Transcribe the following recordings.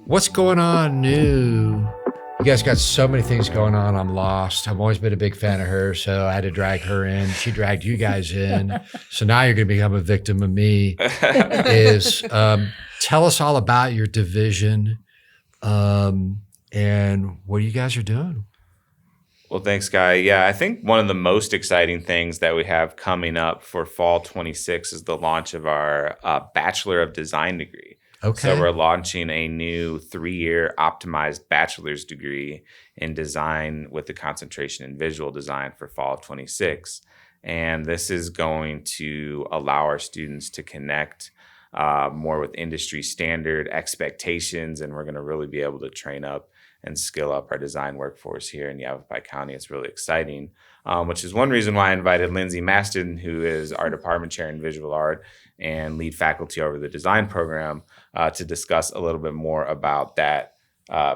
What's going on new? You guys got so many things going on. I'm lost. I've always been a big fan of her, so I had to drag her in. She dragged you guys in. So now you're going to become a victim of me. Tell us all about your division and what you guys are doing. Well, thanks, Guy. Yeah, I think one of the most exciting things that we have coming up for fall 26 is the launch of our Bachelor of Design degree. Okay. So we're launching a new 3-year optimized bachelor's degree in design with a concentration in visual design for fall 26. And this is going to allow our students to connect more with industry standard expectations. And we're going to really be able to train up and skill up our design workforce here in Yavapai County. It's really exciting, which is one reason why I invited Lindsay Maston, who is our department chair in visual art and lead faculty over the design program, to discuss a little bit more about that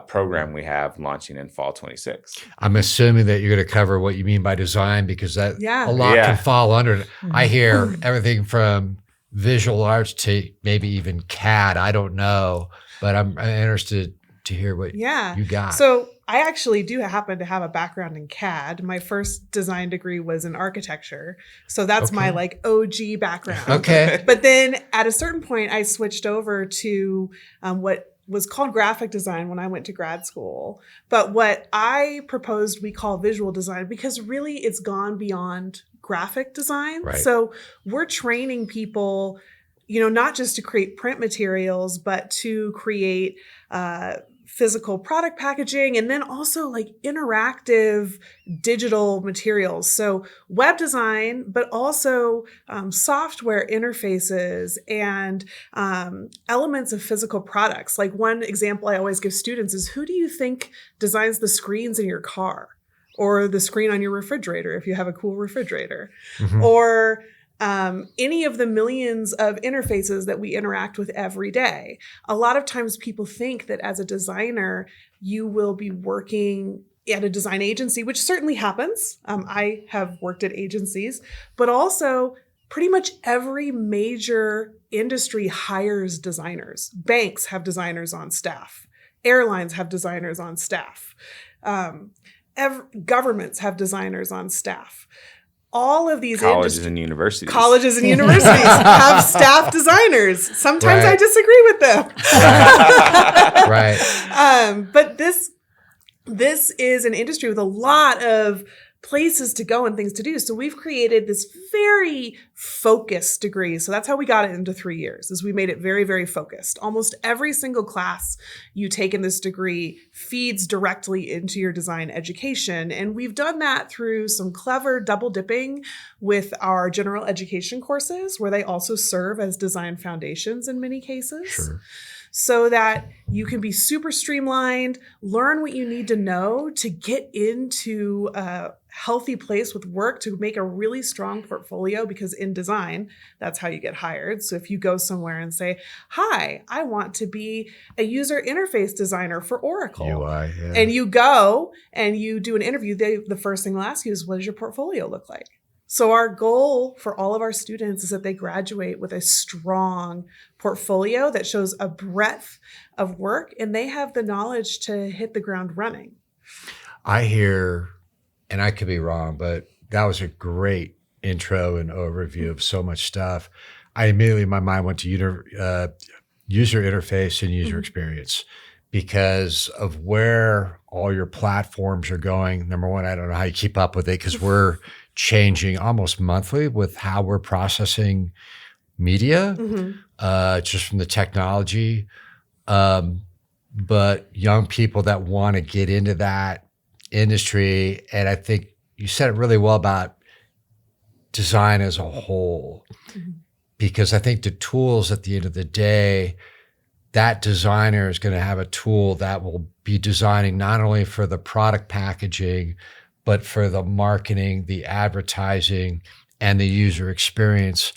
program we have launching in fall 26. I'm assuming that you're going to cover what you mean by design, because that a lot can fall under it. I hear everything from visual arts to maybe even CAD. I don't know, but I'm interested to hear what you got. So I actually do happen to have a background in CAD. My first design degree was in architecture. So that's my OG background. Okay. But then at a certain point, I switched over to what was called graphic design when I went to grad school. But what I proposed we call visual design, because really it's gone beyond graphic design. Right. So we're training people, not just to create print materials, but to create physical product packaging, and then also like interactive digital materials. So web design, but also software interfaces and elements of physical products. Like one example I always give students is, who do you think designs the screens in your car, or the screen on your refrigerator if you have a cool refrigerator, or any of the millions of interfaces that we interact with every day? A lot of times people think that as a designer, you will be working at a design agency, which certainly happens. I have worked at agencies, but also pretty much every major industry hires designers. Banks have designers on staff. Airlines have designers on staff. Governments have designers on staff. All of these colleges and universities have staff designers. Sometimes I disagree with them. Right. But this is an industry with a lot of places to go and things to do. So we've created this very focused degree. So that's how we got it into 3 years, is we made it very, very focused. Almost every single class you take in this degree feeds directly into your design education. And we've done that through some clever double dipping with our general education courses, where they also serve as design foundations in many cases. Sure. So that you can be super streamlined, learn what you need to know to get into a healthy place with work, to make a really strong portfolio, because in design, that's how you get hired. So if you go somewhere and say, hi, I want to be a user interface designer for Oracle. UI, and you go and you do an interview, the first thing they'll ask you is, what does your portfolio look like? So our goal for all of our students is that they graduate with a strong portfolio that shows a breadth of work, and they have the knowledge to hit the ground running. I hear, and I could be wrong, but that was a great intro and overview of so much stuff. I immediately, my mind went to user interface and user experience, because of where all your platforms are going. Number one, I don't know how you keep up with it, because we're changing almost monthly with how we're processing media, just from the technology. But young people that want to get into that industry, and I think you said it really well about design as a whole, because I think the tools at the end of the day, that designer is going to have a tool that will be designing not only for the product packaging, but for the marketing, the advertising, and the user experience,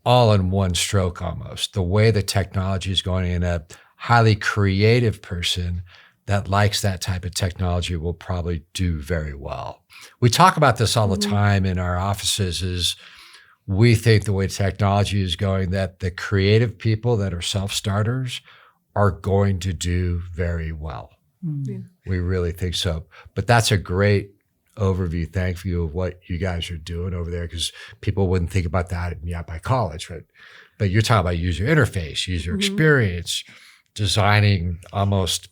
all in one stroke almost. The way the technology is going, in a highly creative person that likes that type of technology will probably do very well. We talk about this all the time in our offices, is we think the way technology is going, that the creative people that are self-starters are going to do very well. Yeah. We really think so. But that's a great overview. Thank you of what you guys are doing over there, because people wouldn't think about that in Yavapai College, right? But you're talking about user interface, user experience, designing almost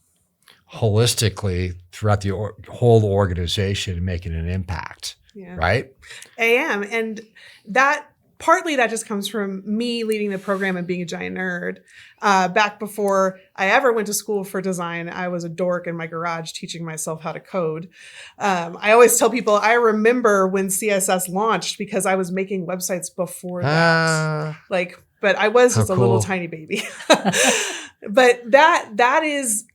holistically throughout the whole organization and making an impact, Yeah. right? I am. And that partly that just comes from me leading the program and being a giant nerd. Back before I ever went to school for design, I was a dork in my garage teaching myself how to code. I always tell people I remember when CSS launched because I was making websites before that. But I was just a little cool. tiny baby. But that is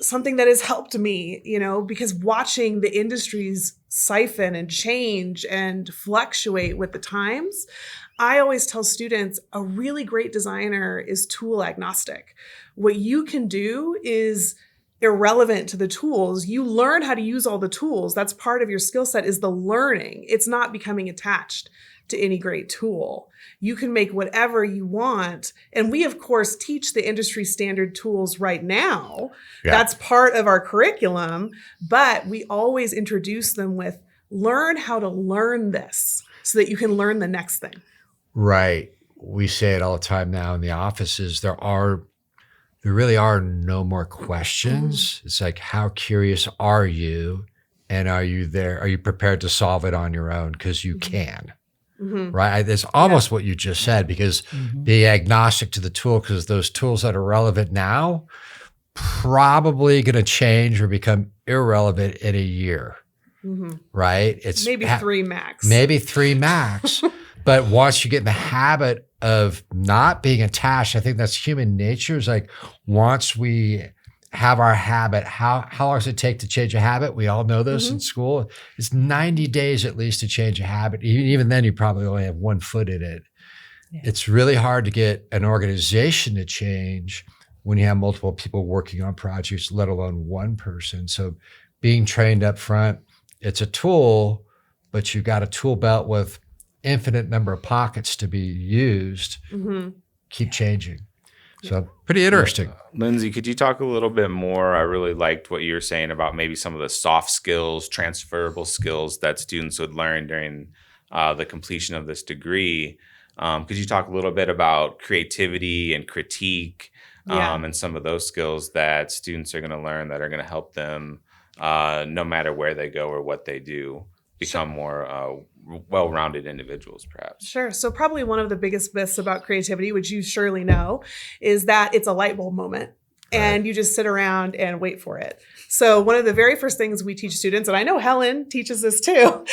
something that has helped me, because watching the industries siphon and change and fluctuate with the times, I always tell students a really great designer is tool agnostic. What you can do is irrelevant to the tools. You learn how to use all the tools. That's part of your skill set, is the learning. It's not becoming attached to any great tool. You can make whatever you want. And we, of course, teach the industry standard tools right now. Yeah. That's part of our curriculum, but we always introduce them with learn how to learn this so that you can learn the next thing. Right. We say it all the time now in the offices. There really are no more questions. It's like, how curious are you? And are you there? Are you prepared to solve it on your own? Because you can. Right. That's almost what you just said, because being agnostic to the tool, because those tools that are relevant now probably going to change or become irrelevant in a year. Right. It's maybe 3 max. Maybe 3 max. But once you get in the habit of not being attached, I think that's human nature. Is like, once we have our habit, how long does it take to change a habit? We all know this in school. It's 90 days at least to change a habit. Even then, you probably only have 1 foot in it. Yeah. It's really hard to get an organization to change when you have multiple people working on projects, let alone one person. So being trained up front, it's a tool, but you've got a tool belt with infinite number of pockets to be used. Keep changing. So pretty interesting. Lindsay, could you talk a little bit more? I really liked what you were saying about maybe some of the soft skills, transferable skills that students would learn during the completion of this degree. Could you talk a little bit about creativity and critique and some of those skills that students are going to learn that are going to help them no matter where they go or what they do, become more well-rounded individuals, perhaps? Sure. So probably one of the biggest myths about creativity, which you surely know, is that it's a light bulb moment and you just sit around and wait for it. So one of the very first things we teach students, and I know Helen teaches this too,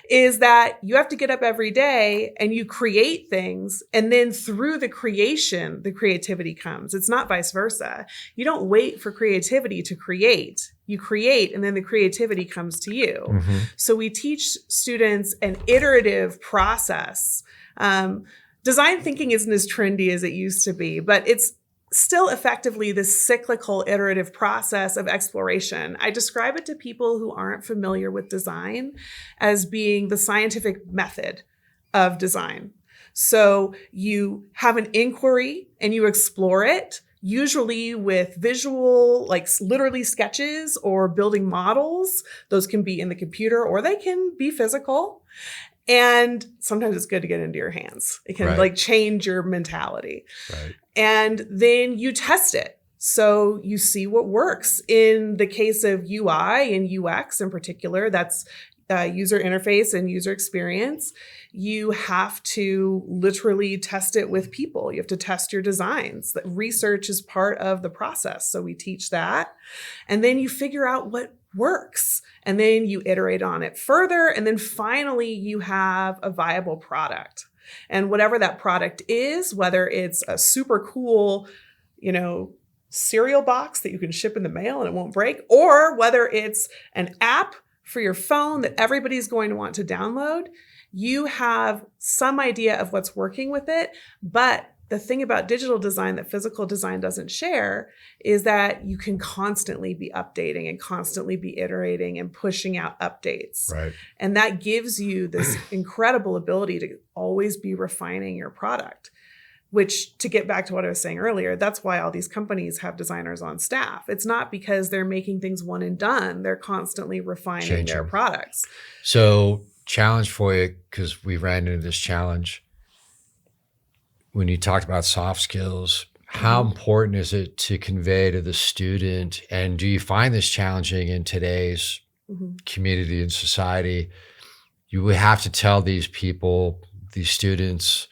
is that you have to get up every day and you create things. And then through the creation, the creativity comes. It's not vice versa. You don't wait for creativity to create. You create, and then the creativity comes to you. So we teach students an iterative process. Design thinking isn't as trendy as it used to be, but it's still effectively this cyclical iterative process of exploration. I describe it to people who aren't familiar with design as being the scientific method of design. So you have an inquiry and you explore it, usually with visual, like literally sketches or building models. Those can be in the computer or they can be physical. And sometimes it's good to get into your hands. It can like change your mentality. And then you test it. So you see what works. In the case of UI and UX in particular, that's user interface and user experience. You have to literally test it with people. You have to test your designs. Research is part of the process. So we teach that. And then you figure out what works. And then you iterate on it further. And then finally, you have a viable product. And whatever that product is, whether it's a super cool, cereal box that you can ship in the mail and it won't break, or whether it's an app for your phone that everybody's going to want to download, you have some idea of what's working with it. But the thing about digital design that physical design doesn't share is that you can constantly be updating and constantly be iterating and pushing out updates. And that gives you this incredible ability to always be refining your product. which, to get back to what I was saying earlier, that's why all these companies have designers on staff. It's not because they're making things one and done. They're constantly refining Changing. their products. So, challenge for you, because we ran into this challenge when you talked about soft skills. How important is it to convey to the student, and do you find this challenging in today's community and society? You would have to tell these people, these students,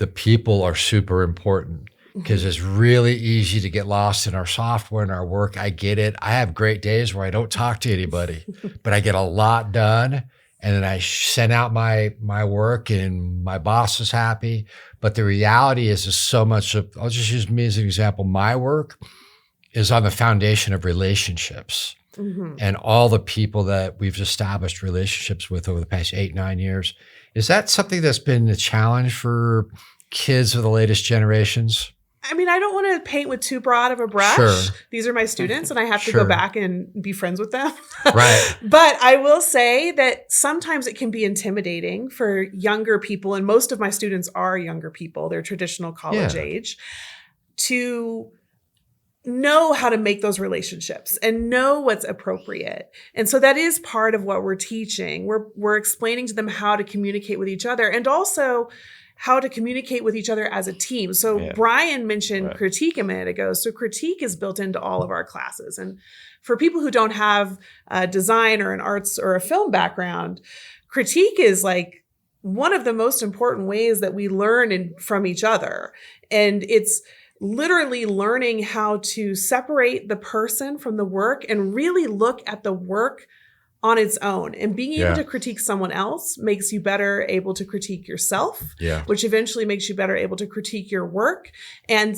the people are super important, because it's really easy to get lost in our software and our work. I get it. I have great days where I don't talk to anybody, but I get a lot done. And then I send out my work and my boss is happy. But the reality is so much of, I'll just use me as an example. My work is on the foundation of relationships and all the people that we've established relationships with over the past 8-9 years. Is that something that's been a challenge for kids of the latest generations? I mean, I don't want to paint with too broad of a brush. Sure. These are my students and I have to Sure. go back and be friends with them. Right. But I will say that sometimes it can be intimidating for younger people, and most of my students are younger people, they're traditional college age, to know how to make those relationships and know what's appropriate. And so that is part of what we're teaching. We're explaining to them how to communicate with each other, and also how to communicate with each other as a team. So Brian mentioned critique a minute ago. So critique is built into all of our classes. And for people who don't have a design or an arts or a film background, critique is like one of the most important ways that we learn from each other. And it's literally learning how to separate the person from the work and really look at the work on its own. And being able to critique someone else makes you better able to critique yourself, which eventually makes you better able to critique your work. And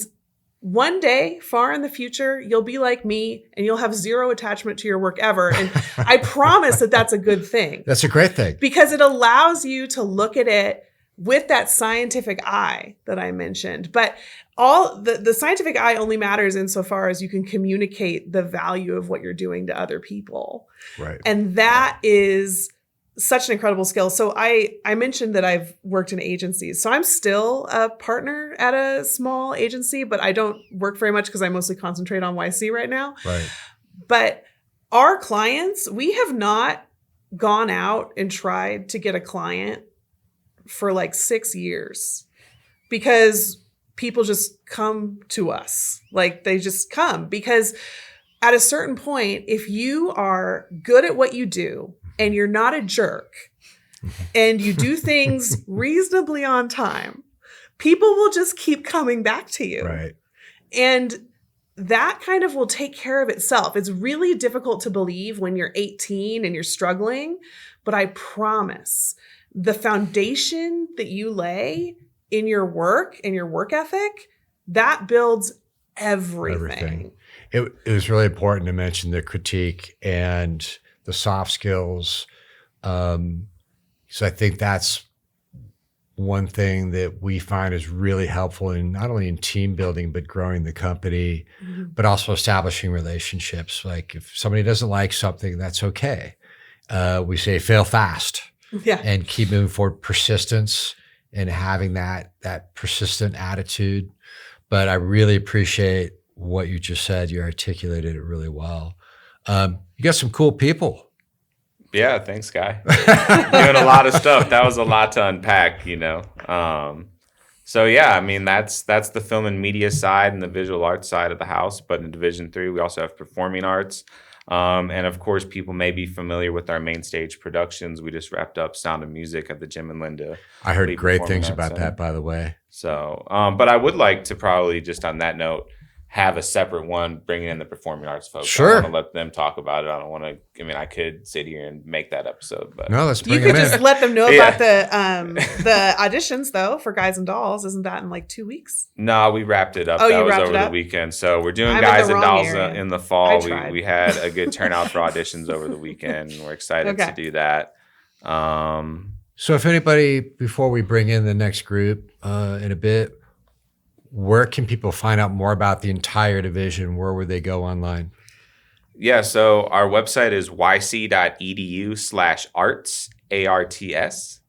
one day, far in the future, you'll be like me and you'll have zero attachment to your work ever. And I promise that that's a good thing. That's a great thing. Because it allows you to look at it with that scientific eye that I mentioned. But all the scientific eye only matters insofar as you can communicate the value of what you're doing to other people. Right. And that is such an incredible skill. So I mentioned that I've worked in agencies. So I'm still a partner at a small agency, but I don't work very much because I mostly concentrate on YC right now. Right. But our clients, we have not gone out and tried to get a client for like 6 years, because people just come to us. Like they just come, because at a certain point, if you are good at what you do and you're not a jerk and you do things reasonably on time, people will just keep coming back to you. Right. And that kind of will take care of itself. It's really difficult to believe when you're 18 and you're struggling, but I promise the foundation that you lay in your work and your work ethic, that builds everything. It was really important to mention the critique and the soft skills. So I think that's one thing that we find is really helpful in not only in team building, but growing the company, but also establishing relationships. Like if somebody doesn't like something, that's okay. We say fail fast. And keep moving forward, persistence and having that persistent attitude. But I really appreciate what you just said. You articulated it really well. You got some cool people. Yeah, thanks, Guy. Doing a lot of stuff. That was a lot to unpack, you know. So yeah, I mean that's the film and media side and the visual arts side of the house. But in Division 3, we also have performing arts. And of course, people may be familiar with our main stage productions. We just wrapped up Sound of Music at the Jim and Linda. I heard great things about that, by the way. So, but I would like to probably just on that note, have a separate one bringing in the performing arts folks. Sure. I want to let them talk about it. I don't want to, I mean, I could sit here and make that episode, but no, let's bring you could them just in. let them know about the auditions though for Guys and Dolls. Isn't that in like 2 weeks? No, we wrapped it up. Oh, that you was wrapped over it the up? weekend. So we're doing I'm in Guys the and wrong Dolls area. in the fall. I tried. We had a good turnout for auditions over the weekend. We're excited to do that. So if anybody, before we bring in the next group in a bit, where can people find out more about the entire division? Where would they go online? Yeah, so our website is yc.edu/arts, ARTS.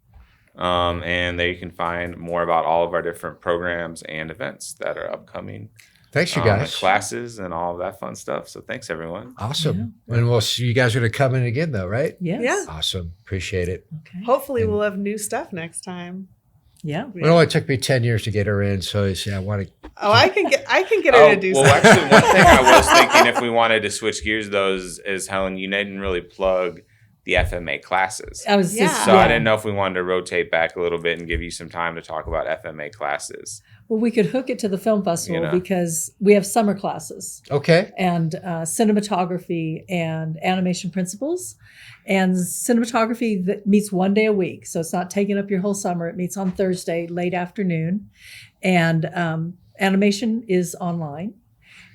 And there you can find more about all of our different programs and events that are upcoming. Thanks, you And guys. classes and all of that fun stuff. So thanks, everyone. Awesome. And we'll see you guys are going to come in again, though, right? Yes. Yeah. Awesome. Appreciate it. Okay. Hopefully we'll have new stuff next time. Yeah. It only took me 10 years to get her in, so I want to. Oh, I can get her to do well, something. actually, one thing I was thinking if we wanted to switch gears, though, is Helen, you didn't really plug the FMA classes. I was just, Yeah. So I didn't know if we wanted to rotate back a little bit and give you some time to talk about FMA classes. Well, we could hook it to the film festival You know. because we have summer classes Okay. and cinematography and animation principles. And cinematography that meets 1 day a week. So it's not taking up your whole summer. It meets on Thursday, late afternoon. And animation is online.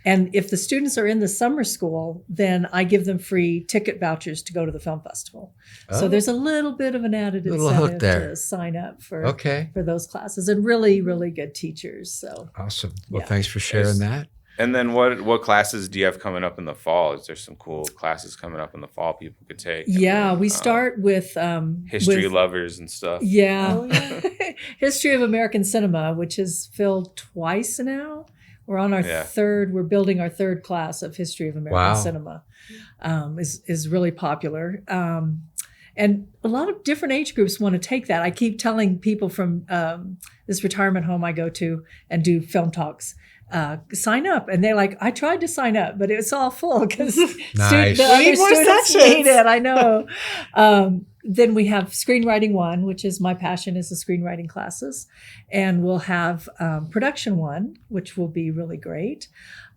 And if the students are in the summer school, then I give them free ticket vouchers to go to the film festival. So Oh. there's a little bit of an added Little hook incentive there. to sign up for Okay. those classes, and really, really good teachers. So Awesome. Well, Yeah. thanks for sharing that. And then what classes do you have coming up in the fall? Is there some cool classes coming up in the fall people could take? yeah, we start with History with- lovers and stuff. Yeah, Oh, yeah. History of American Cinema, which is filled twice now. We're on our Yeah. third. We're building our third class of History of American Wow. Cinema. Is really popular, and a lot of different age groups want to take that. I keep telling people from this retirement home I go to and do film talks. Sign up, and they're like, I tried to sign up, but it's all full because Nice. the We other need more students sections. need it. I know. Then we have Screenwriting 1, which is my passion, is the screenwriting classes, and we'll have Production 1, which will be really great.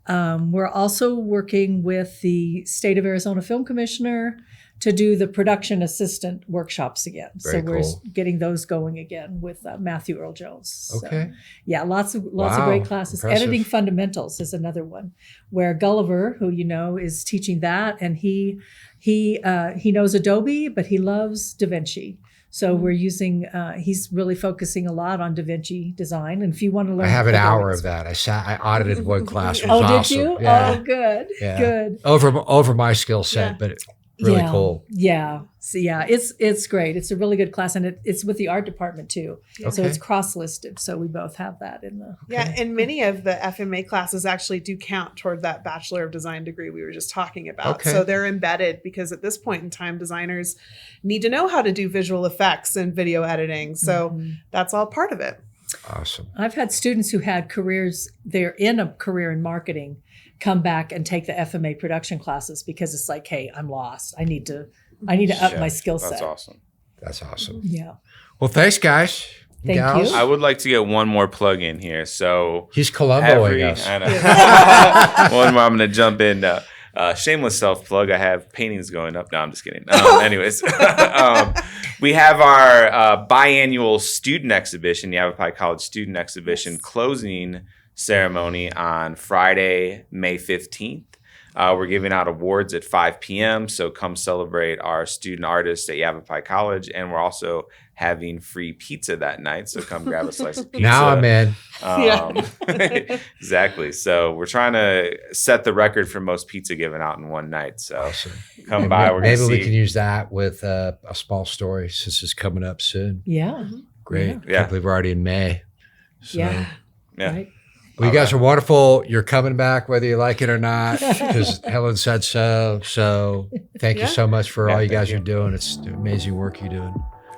We're also working with the State of Arizona Film Commissioner to do the production assistant workshops again. Very So we're cool. getting those going again with Matthew Earl Jones. So, Okay. yeah, lots of Wow, great classes. impressive. Editing Fundamentals is another one, where Gulliver, who you know, is teaching that, and he knows Adobe, but he loves DaVinci. So we're using. He's really focusing a lot on DaVinci design. And if you want to learn, I have an Adobe hour as of that. I audited one class. It was Oh, did awesome. you? Yeah. Oh, good, Yeah. good. Over my skill set, Yeah. but really yeah. cool. Yeah. So yeah, it's great. It's a really good class, and it's with the art department too. So Okay. it's cross-listed. So we both have that in the. Yeah, and many of the FMA classes actually do count toward that Bachelor of Design degree we were just talking about. Okay. So they're embedded because at this point in time, designers need to know how to do visual effects and video editing. So Mhm. that's all part of it. Awesome. I've had students who had careers, they're in a career in marketing, come back and take the FMA production classes because it's like, hey, I'm lost. I need to up Yeah, my skill set. That's awesome. That's awesome. Yeah. Well, thanks, guys. Thank Gals. you. I would like to get one more plug in here. So He's Columboing us. I know. One more. I'm going to jump in. Shameless self plug. I have paintings going up. No, I'm just kidding. Anyways, we have our biannual student exhibition, Yavapai College student exhibition, closing ceremony on Friday, May 15th. We're giving out awards at 5 p.m. So come celebrate our student artists at Yavapai College, and we're also having free pizza that night. So come grab a slice of pizza. Now I'm in. Exactly. So we're trying to set the record for most pizza given out in one night. So Awesome. come by. We're Maybe gonna we see. can use that with a small story since it's coming up soon. Yeah. Great. Yeah. Can't believe we're already in May. So, Yeah. Yeah. Right. Well, you guys are wonderful. You're coming back whether you like it or not because Helen said so. So thank you Yeah. so much for Yeah, all you thank guys you. are doing. It's amazing work you're doing.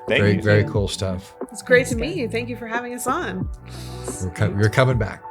Thank very, you. very cool stuff. It's great Thanks, to meet guys. you. Thank you for having us on. You're coming back.